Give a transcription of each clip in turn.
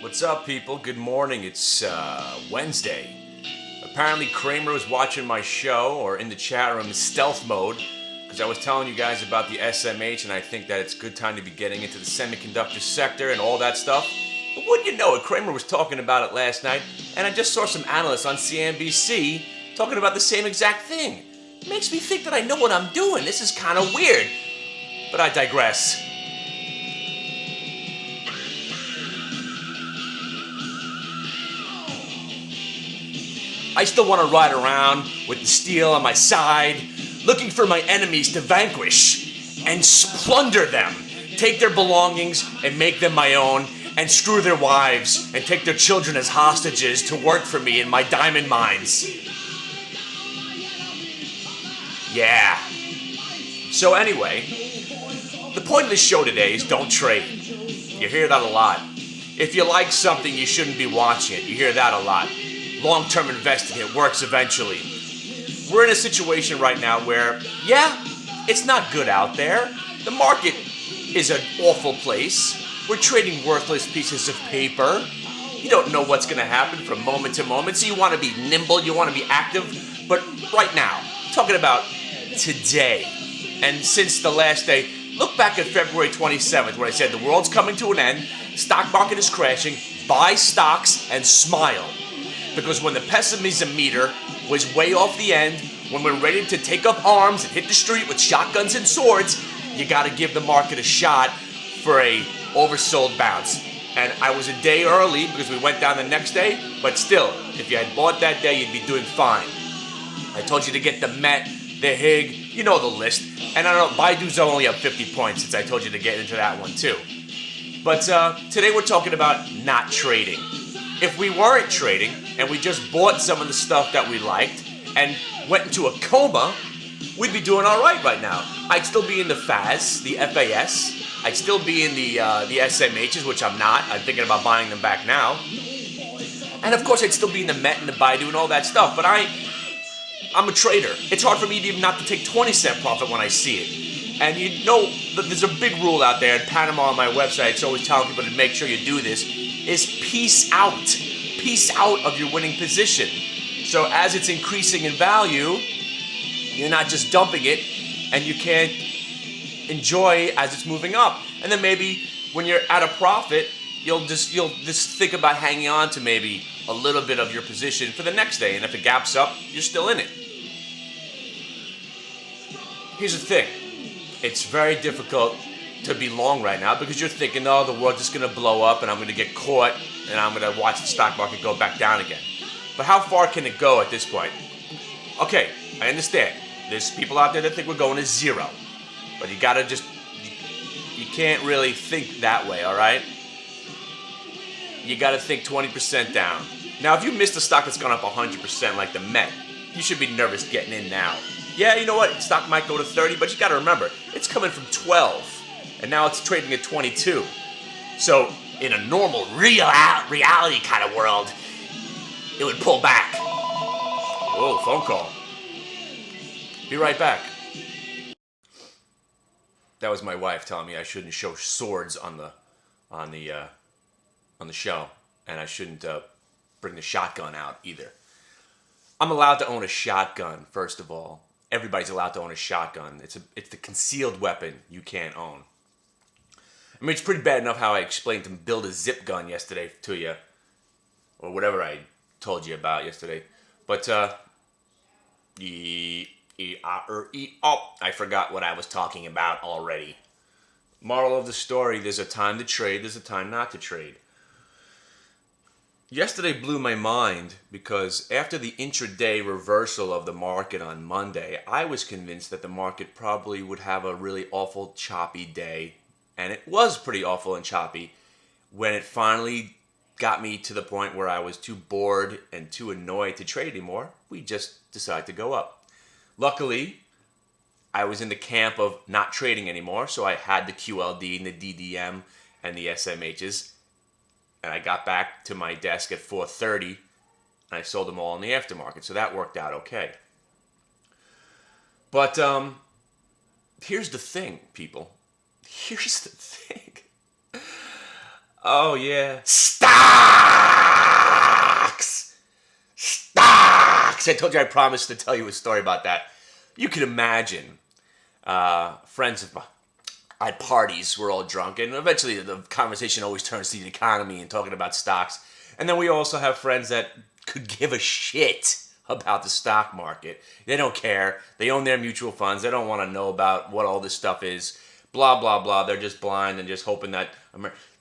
What's up, people? Good morning. It's Wednesday. Apparently, Kramer was watching my show or in the chat room in stealth mode because I was telling you guys about the SMH, and I think that it's a good time to be getting into the semiconductor sector and all that stuff. But wouldn't you know it, Kramer was talking about it last night, and I just saw some analysts on CNBC talking about the same exact thing. It makes me think that I know what I'm doing. This is kind of weird. But I digress. I still want to ride around with the steel on my side, looking for my enemies to vanquish and plunder them, take their belongings and make them my own, and screw their wives and take their children as hostages to work for me in my diamond mines. Yeah. So anyway, the point of this show today is don't trade. You hear that a lot. If you like something, you shouldn't be watching it. You hear that a lot. Long-term investing, it works eventually. We're in a situation right now where, yeah, it's not good out there. The market is an awful place. We're trading worthless pieces of paper. You don't know what's going to happen from moment to moment, so you want to be nimble, you want to be active. But right now, talking about today, and since the last day, look back at February 27th when I said the world's coming to an end, stock market is crashing, buy stocks and smile. Because when the pessimism meter was way off the end, when we're ready to take up arms and hit the street with shotguns and swords, you gotta give the market a shot for a oversold bounce. And I was a day early because we went down the next day, but still, if you had bought that day, you'd be doing fine. I told you to get the Met, the HIG, you know the list. And I don't know, Baidu's only up 50 points since I told you to get into that one too. But today we're talking about not trading. If we weren't trading and we just bought some of the stuff that we liked and went into a coma, we'd be doing all right now. I'd still be in the FAS, the FAS. I'd still be in the SMHs, which I'm not. I'm thinking about buying them back now. And of course, I'd still be in the Met and the Baidu and all that stuff. But I'm a trader. It's hard for me to even not to take 20-cent profit when I see it. And you know, there's a big rule out there in Panama on my website. It's always telling people to make sure you do this. Is peace out. Peace out of your winning position. So as it's increasing in value, you're not just dumping it and you can't enjoy as it's moving up. And then maybe when you're at a profit, you'll just think about hanging on to maybe a little bit of your position for the next day. And if it gaps up, you're still in it. Here's the thing. It's very difficult to be long right now because you're thinking, oh, the world's just going to blow up and I'm going to get caught and I'm going to watch the stock market go back down again. But how far can it go at this point? Okay, I understand. There's people out there that think we're going to zero. But you got to you can't really think that way, all right? You got to think 20% down. Now, if you missed a stock that's gone up 100% like the Met, you should be nervous getting in now. Yeah, you know what? Stock might go to 30, but you got to remember, it's coming from 12. And now it's trading at 22. So in a normal reality kind of world, it would pull back. Whoa, phone call. Be right back. That was my wife telling me I shouldn't show swords on the show, and I shouldn't bring the shotgun out either. I'm allowed to own a shotgun. First of all, everybody's allowed to own a shotgun. It's the concealed weapon you can't own. I mean, it's pretty bad enough how I explained to build a zip gun yesterday to you, or whatever I told you about yesterday. But I forgot what I was talking about already. Moral of the story, there's a time to trade, there's a time not to trade. Yesterday blew my mind because after the intraday reversal of the market on Monday, I was convinced that the market probably would have a really awful, choppy day. And it was pretty awful and choppy when it finally got me to the point where I was too bored and too annoyed to trade anymore. We just decided to go up. Luckily, I was in the camp of not trading anymore, so I had the QLD and the DDM and the SMHs. And I got back to my desk at 4:30, and I sold them all in the aftermarket. So that worked out okay. But here's the thing, people. Here's the thing. Oh, yeah. Stocks! Stocks! I told you I promised to tell you a story about that. You can imagine friends of mine at parties, we're all drunk, and eventually the conversation always turns to the economy and talking about stocks. And then we also have friends that could give a shit about the stock market. They don't care. They own their mutual funds. They don't want to know about what all this stuff is. Blah, blah, blah. They're just blind and just hoping that...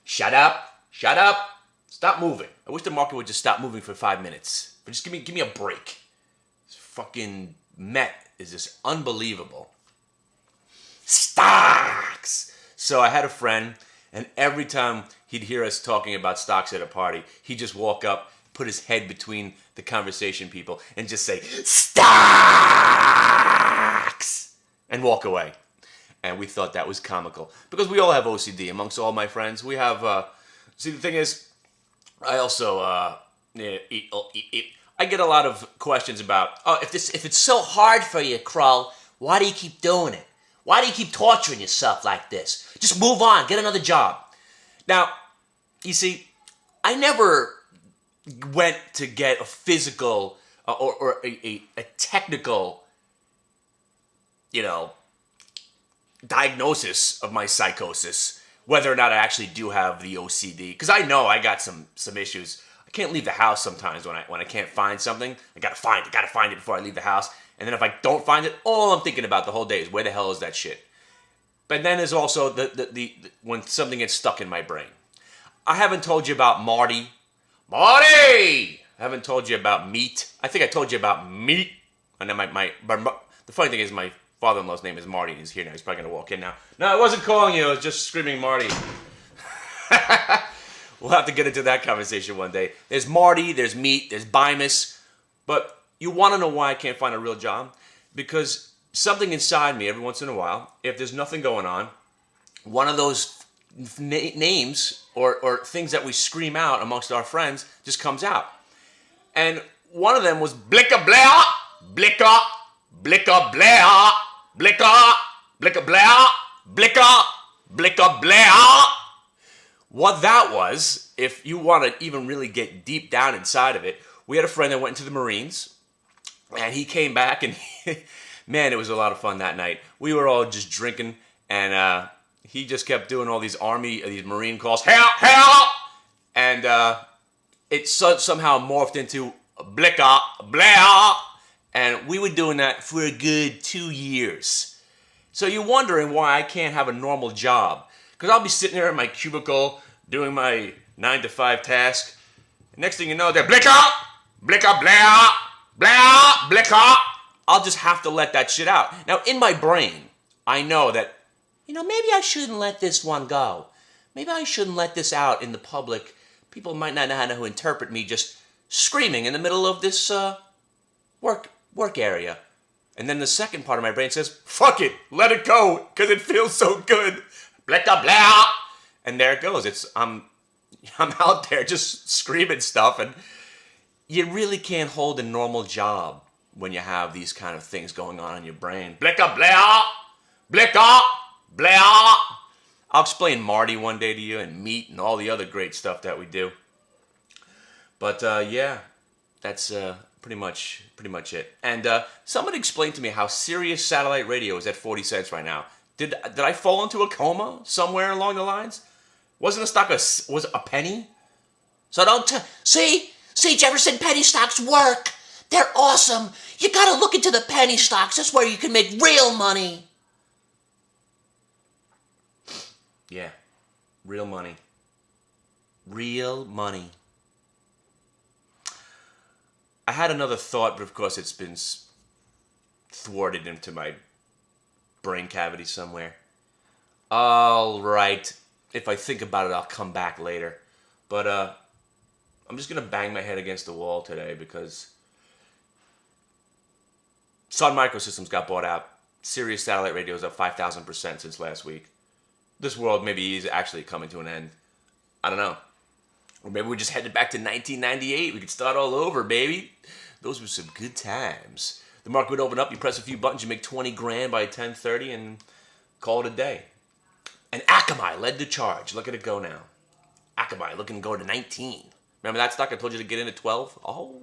Shut up. Shut up. Stop moving. I wish the market would just stop moving for 5 minutes. But just give me a break. This fucking Met is just unbelievable. Stocks! So I had a friend, and every time he'd hear us talking about stocks at a party, he'd just walk up, put his head between the conversation people, and just say, stocks! And walk away. And we thought that was comical. Because we all have OCD amongst all my friends. We have, see, the thing is, I also, I get a lot of questions about, if it's so hard for you, Krull, why do you keep doing it? Why do you keep torturing yourself like this? Just move on, get another job. Now, you see, I never went to get a physical or a technical, diagnosis of my psychosis, whether or not I actually do have the OCD. Because I know I got some issues. I can't leave the house sometimes when I can't find something. I gotta find it before I leave the house. And then if I don't find it, all I'm thinking about the whole day is where the hell is that shit? But then there's also the when something gets stuck in my brain. I haven't told you about Marty. Marty! I haven't told you about meat. I think I told you about meat. And then but the funny thing is my father-in-law's name is Marty. He's here now. He's probably going to walk in now. No, I wasn't calling you. I was just screaming Marty. We'll have to get into that conversation one day. There's Marty, there's meat, there's Bimus. But you want to know why I can't find a real job? Because something inside me, every once in a while, if there's nothing going on, one of those names or things that we scream out amongst our friends just comes out. And one of them was Blicka Blair, Blicka, Blicka Blair, Blicka, Blicka Blair, Blicka, Blicka Blair. What that was, if you want to even really get deep down inside of it, we had a friend that went into the Marines, and he came back, and man, it was a lot of fun that night. We were all just drinking, and he just kept doing all these Marine calls, help, help, and it somehow morphed into Blicka, Blair, and we were doing that for a good 2 years. So you're wondering why I can't have a normal job. Because I'll be sitting there in my cubicle doing my 9 to 5 task. And next thing you know, they're Blicka, Blicka, Blair, Blair, Blicka. I'll just have to let that shit out. Now, in my brain, I know that, maybe I shouldn't let this one go. Maybe I shouldn't let this out in the public. People might not know how to interpret me just screaming in the middle of this work area. And then the second part of my brain says, fuck it, let it go, because it feels so good. Blicka, Blair. And there it goes. I'm out there just screaming stuff, and you really can't hold a normal job when you have these kind of things going on in your brain. Blicka, Blair, Blicka, Blair. I'll explain Marty one day to you, and meat, and all the other great stuff that we do. But yeah, that's pretty much it. And somebody explained to me how Sirius satellite radio is at 40 cents right now. Did I fall into a coma somewhere along the lines? Wasn't the stock was a penny? So don't see Jefferson, penny stocks work. They're awesome. You gotta look into the penny stocks. That's where you can make real money. Yeah, real money. Real money. I had another thought, but of course it's been thwarted into my brain cavity somewhere. All right. If I think about it, I'll come back later. But I'm just going to bang my head against the wall today because Sun Microsystems got bought out. Sirius satellite radio is up 5,000% since last week. This world maybe is actually coming to an end. I don't know. Or maybe we're just headed back to 1998. We could start all over, baby. Those were some good times. The market would open up, you press a few buttons, you make 20 grand by 10:30 and call it a day. And Akamai led the charge. Look at it go now. back of mine looking to go to 19. Remember that stock I told you to get in at 12? Oh,